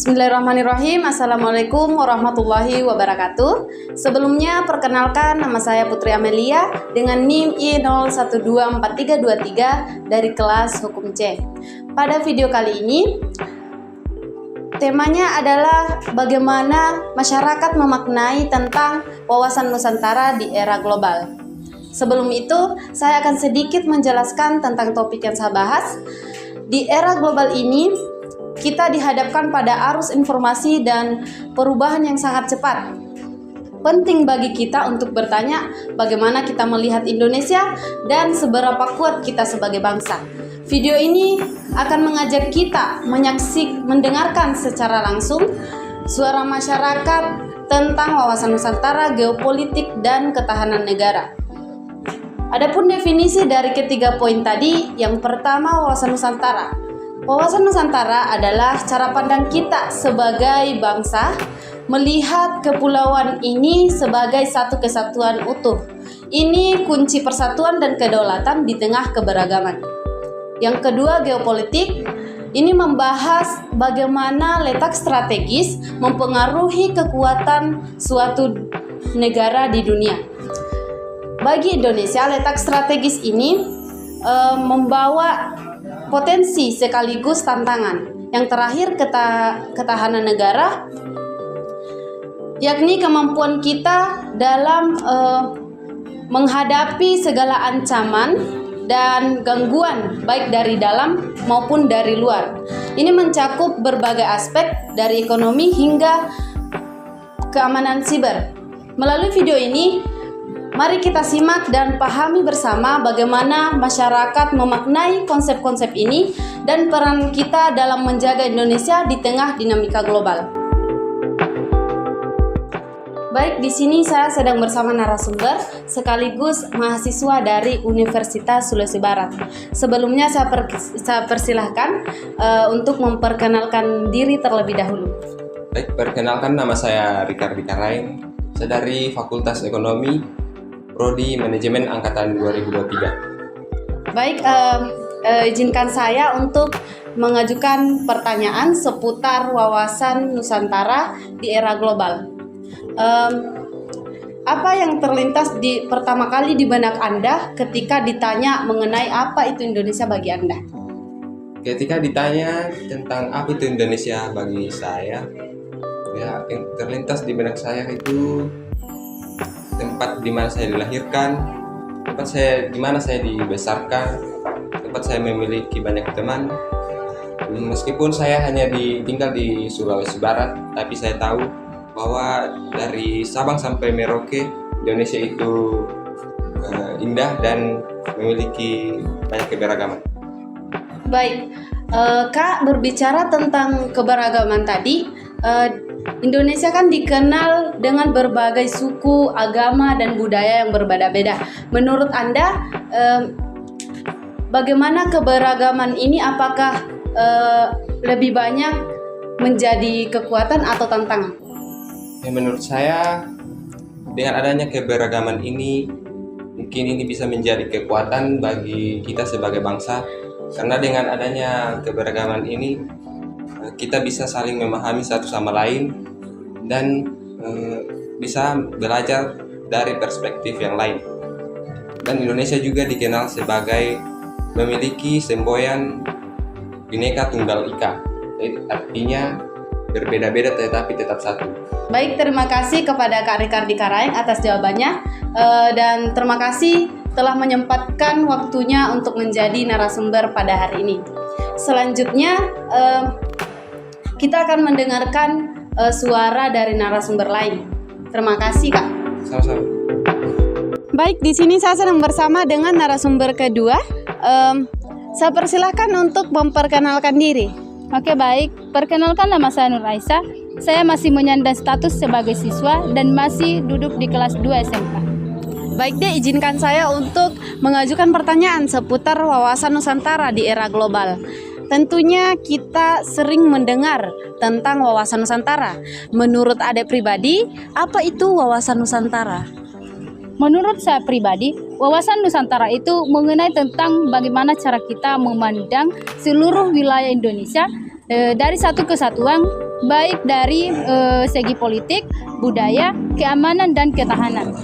Bismillahirrahmanirrahim. Assalamualaikum warahmatullahi wabarakatuh. Sebelumnya perkenalkan, nama saya Putri Amelia dengan NIM I01243323 dari kelas Hukum C. Pada video kali ini temanya adalah bagaimana masyarakat memaknai tentang wawasan Nusantara di era global. Sebelum itu, saya akan sedikit menjelaskan tentang topik yang saya bahas. Di era global ini, kita dihadapkan pada arus informasi dan perubahan yang sangat cepat. Penting bagi kita untuk bertanya bagaimana kita melihat Indonesia dan seberapa kuat kita sebagai bangsa. Video ini akan mengajak kita mendengarkan secara langsung suara masyarakat tentang wawasan Nusantara, geopolitik, dan ketahanan negara. Adapun definisi dari ketiga poin tadi, yang pertama wawasan Nusantara. Wawasan Nusantara adalah cara pandang kita sebagai bangsa melihat kepulauan ini sebagai satu kesatuan utuh. Ini kunci persatuan dan kedaulatan di tengah keberagaman. Yang kedua, geopolitik. Ini membahas bagaimana letak strategis mempengaruhi kekuatan suatu negara di dunia. Bagi Indonesia, letak strategis ini membawa potensi sekaligus tantangan. Yang terakhir, ketahanan negara, yakni kemampuan kita dalam menghadapi segala ancaman dan gangguan baik dari dalam maupun dari luar. Ini mencakup berbagai aspek dari ekonomi hingga keamanan siber. Melalui video ini, mari kita simak dan pahami bersama bagaimana masyarakat memaknai konsep-konsep ini dan peran kita dalam menjaga Indonesia di tengah dinamika global. Baik, di sini saya sedang bersama narasumber sekaligus mahasiswa dari Universitas Sulawesi Barat. Sebelumnya saya persilahkan untuk memperkenalkan diri terlebih dahulu. Baik, perkenalkan, nama saya Ricardi Karain. Saya dari Fakultas Ekonomi, Prodi Manajemen Angkatan 2023. Baik, izinkan saya untuk mengajukan pertanyaan seputar wawasan Nusantara di era global. Apa yang terlintas pertama kali di benak Anda ketika ditanya mengenai apa itu Indonesia bagi Anda? Ketika ditanya tentang apa itu Indonesia bagi saya, ya yang terlintas di benak saya itu tempat di mana saya dilahirkan, tempat di mana saya dibesarkan, tempat saya memiliki banyak teman. Meskipun saya hanya tinggal di Sulawesi Barat, tapi saya tahu bahwa dari Sabang sampai Merauke, Indonesia itu indah dan memiliki banyak keberagaman. Baik, Kak, berbicara tentang keberagaman tadi, Indonesia kan dikenal dengan berbagai suku, agama, dan budaya yang berbeda-beda. Menurut Anda, bagaimana keberagaman ini? Apakah lebih banyak menjadi kekuatan atau tantangan? Ya, menurut saya, dengan adanya keberagaman ini, mungkin ini bisa menjadi kekuatan bagi kita sebagai bangsa. Karena dengan adanya keberagaman ini, kita bisa saling memahami satu sama lain dan bisa belajar dari perspektif yang lain. Dan Indonesia juga dikenal sebagai memiliki semboyan Bhinneka Tunggal Ika. Jadi artinya berbeda-beda tetapi tetap satu. Baik, terima kasih kepada Kak Ricardi Karain atas jawabannya, dan terima kasih telah menyempatkan waktunya untuk menjadi narasumber pada hari ini. Selanjutnya, kita akan mendengarkan suara dari narasumber lain. Terima kasih, Kak. Sama-sama. Baik, di sini saya sedang bersama dengan narasumber kedua. Saya persilahkan untuk memperkenalkan diri. Oke, baik. Perkenalkan, nama saya Nur Aisyah. Saya masih menyandang status sebagai siswa dan masih duduk di kelas 2 SMK. Baik deh, izinkan saya untuk mengajukan pertanyaan seputar wawasan Nusantara di era global. Tentunya kita sering mendengar tentang wawasan Nusantara. Menurut Ade pribadi, apa itu wawasan Nusantara? Menurut saya pribadi, wawasan Nusantara itu mengenai tentang bagaimana cara kita memandang seluruh wilayah Indonesia dari satu kesatuan, baik dari segi politik, budaya, keamanan, dan ketahanan.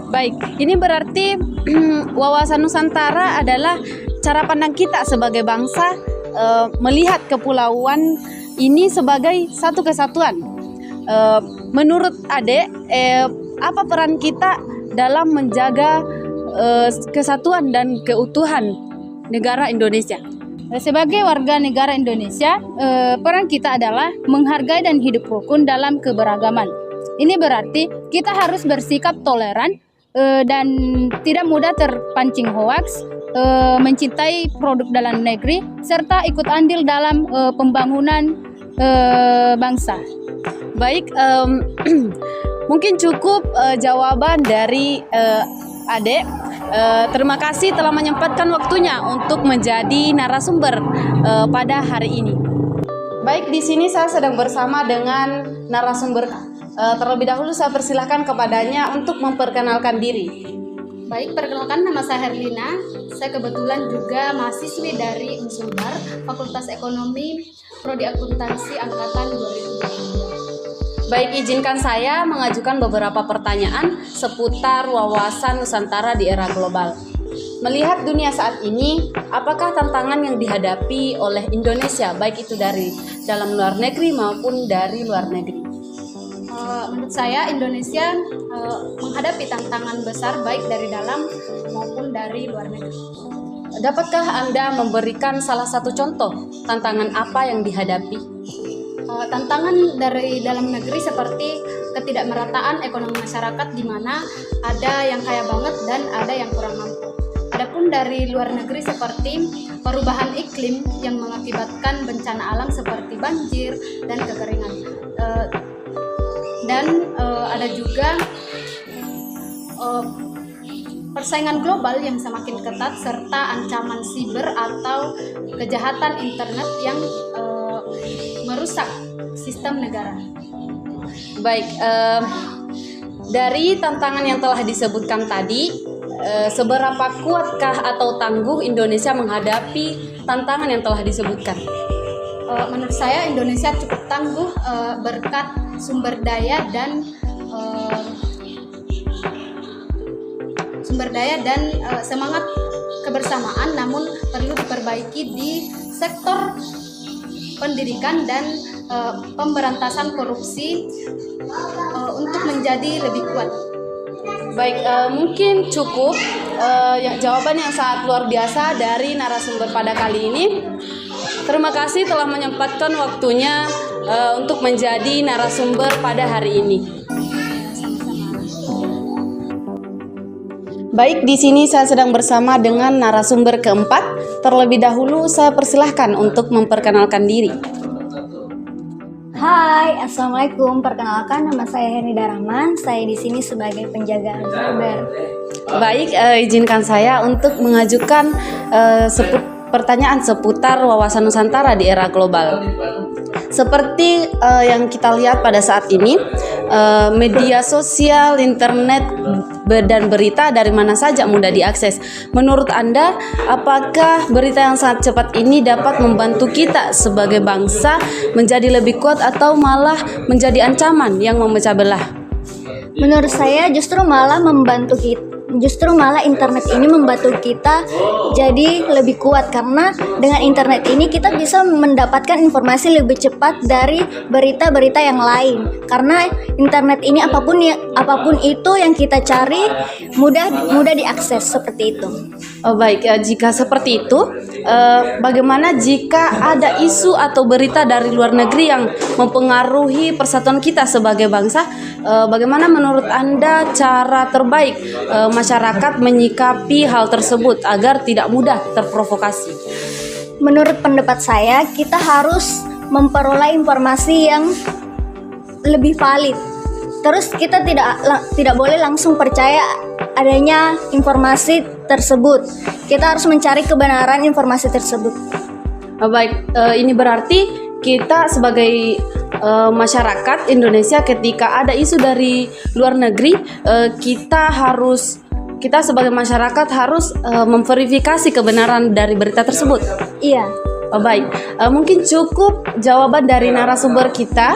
Baik, ini berarti wawasan Nusantara adalah cara pandang kita sebagai bangsa melihat kepulauan ini sebagai satu kesatuan. Menurut Adek, apa peran kita dalam menjaga kesatuan dan keutuhan negara Indonesia? Sebagai warga negara Indonesia, peran kita adalah menghargai dan hidup rukun dalam keberagaman. Ini berarti kita harus bersikap toleran dan tidak mudah terpancing hoaks, mencintai produk dalam negeri, serta ikut andil dalam pembangunan bangsa. Baik, mungkin cukup jawaban dari Adek. Terima kasih telah menyempatkan waktunya untuk menjadi narasumber pada hari ini. Baik, di sini saya sedang bersama dengan narasumber. Terlebih dahulu saya persilahkan kepadanya untuk memperkenalkan diri. Baik, perkenalkan, nama saya Herlina. Saya kebetulan juga mahasiswi dari Unsumbar, Fakultas Ekonomi, Prodi Akuntansi Angkatan 2022. Baik, izinkan saya mengajukan beberapa pertanyaan seputar wawasan Nusantara di era global. Melihat dunia saat ini, apakah tantangan yang dihadapi oleh Indonesia, baik itu dari dalam luar negeri maupun dari luar negeri? Menurut saya Indonesia menghadapi tantangan besar baik dari dalam maupun dari luar negeri. Dapatkah Anda memberikan salah satu contoh tantangan apa yang dihadapi? Tantangan dari dalam negeri seperti ketidakmerataan ekonomi masyarakat, di mana ada yang kaya banget dan ada yang kurang mampu. Adapun dari luar negeri seperti perubahan iklim yang mengakibatkan bencana alam seperti banjir dan kekeringan. Dan ada juga persaingan global yang semakin ketat serta ancaman siber atau kejahatan internet yang merusak sistem negara. Baik, dari tantangan yang telah disebutkan tadi, seberapa kuatkah atau tangguh Indonesia menghadapi tantangan yang telah disebutkan? Menurut saya Indonesia cukup tangguh berkat sumber daya dan semangat kebersamaan, namun perlu diperbaiki di sektor pendidikan dan pemberantasan korupsi untuk menjadi lebih kuat. Baik, mungkin cukup jawaban yang sangat luar biasa dari narasumber pada kali ini. Terima kasih telah menyempatkan waktunya untuk menjadi narasumber pada hari ini. Baik, di sini saya sedang bersama dengan narasumber keempat. Terlebih dahulu saya persilahkan untuk memperkenalkan diri. Hai, assalamualaikum. Perkenalkan, nama saya Heni Darahman. Saya di sini sebagai penjaga cyber. Baik, izinkan saya untuk mengajukan pertanyaan seputar wawasan Nusantara di era global. Seperti yang kita lihat pada saat ini, media sosial, internet, dan berita dari mana saja mudah diakses. Menurut Anda, apakah berita yang sangat cepat ini dapat membantu kita sebagai bangsa menjadi lebih kuat atau malah menjadi ancaman yang memecah belah? Menurut saya justru malah membantu kita. Justru malah internet ini membantu kita jadi lebih kuat, karena dengan internet ini kita bisa mendapatkan informasi lebih cepat dari berita-berita yang lain. Karena internet ini apapun itu yang kita cari mudah diakses seperti itu. Oh, baik, jika seperti itu, bagaimana jika ada isu atau berita dari luar negeri yang mempengaruhi persatuan kita sebagai bangsa? Bagaimana menurut Anda cara terbaik masyarakat menyikapi hal tersebut agar tidak mudah terprovokasi? Menurut pendapat saya, kita harus memperoleh informasi yang lebih valid. Terus kita tidak boleh langsung percaya adanya informasi tersebut. Kita harus mencari kebenaran informasi tersebut. Baik, ini berarti kita sebagai masyarakat Indonesia, ketika ada isu dari luar negeri, kita sebagai masyarakat harus memverifikasi kebenaran dari berita tersebut. Iya. Oh, baik, mungkin cukup jawaban dari narasumber kita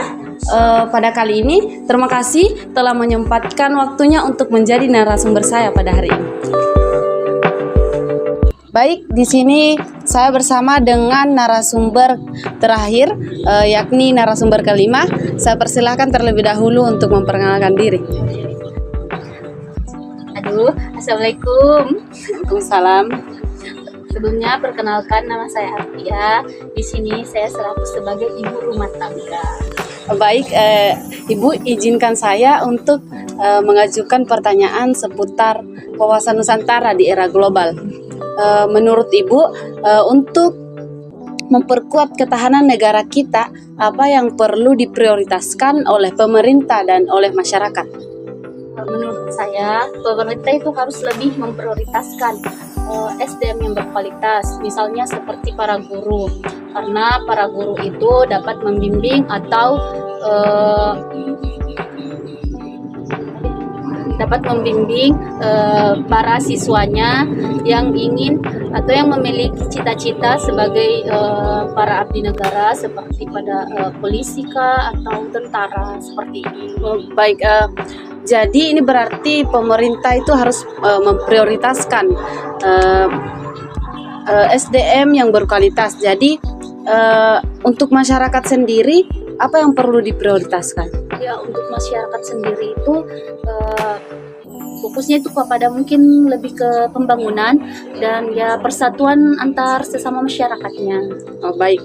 pada kali ini. Terima kasih telah menyempatkan waktunya untuk menjadi narasumber saya pada hari ini. Baik, di sini saya bersama dengan narasumber terakhir, yakni narasumber kelima. Saya persilahkan terlebih dahulu untuk memperkenalkan diri. Aduh, assalamualaikum. Waalaikumsalam. Sebelumnya perkenalkan, nama saya Alfia. Di sini saya selaku sebagai ibu rumah tangga. Baik, Ibu izinkan saya untuk mengajukan pertanyaan seputar wawasan Nusantara di era global. Menurut Ibu, untuk memperkuat ketahanan negara kita, apa yang perlu diprioritaskan oleh pemerintah dan oleh masyarakat? Menurut saya, pemerintah itu harus lebih memprioritaskan SDM yang berkualitas, misalnya seperti para guru, karena para guru itu dapat membimbing atau para siswanya yang ingin atau yang memiliki cita-cita sebagai para abdi negara, seperti pada polisi kah atau tentara seperti ini. Baik, jadi ini berarti pemerintah itu harus memprioritaskan SDM yang berkualitas. Jadi untuk masyarakat sendiri, apa yang perlu diprioritaskan? Ya, untuk masyarakat sendiri itu fokusnya itu kepada mungkin lebih ke pembangunan dan ya persatuan antar sesama masyarakatnya. Oh, baik.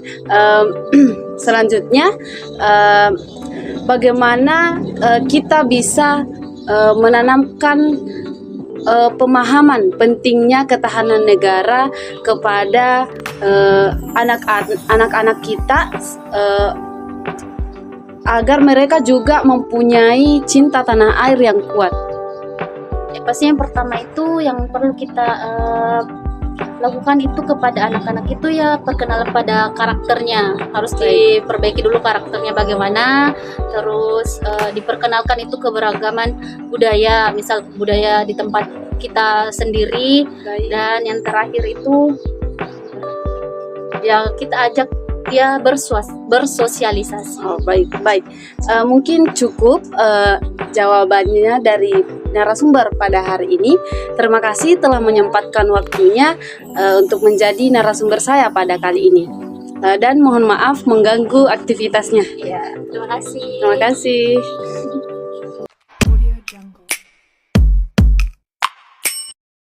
Selanjutnya, bagaimana kita bisa menanamkan pemahaman pentingnya ketahanan negara kepada anak-anak kita agar mereka juga mempunyai cinta tanah air yang kuat? Ya, pasti yang pertama itu yang perlu kita lakukan itu kepada anak-anak itu ya perkenalan pada karakternya, harus diperbaiki dulu karakternya bagaimana, terus diperkenalkan itu keberagaman budaya, misal budaya di tempat kita sendiri. Dan yang terakhir itu ya kita ajak dia bersosialisasi. Oh, baik. Mungkin cukup jawabannya dari narasumber pada hari ini. Terima kasih telah menyempatkan waktunya untuk menjadi narasumber saya pada kali ini. Dan mohon maaf mengganggu aktivitasnya. Ya, terima kasih. Terima kasih.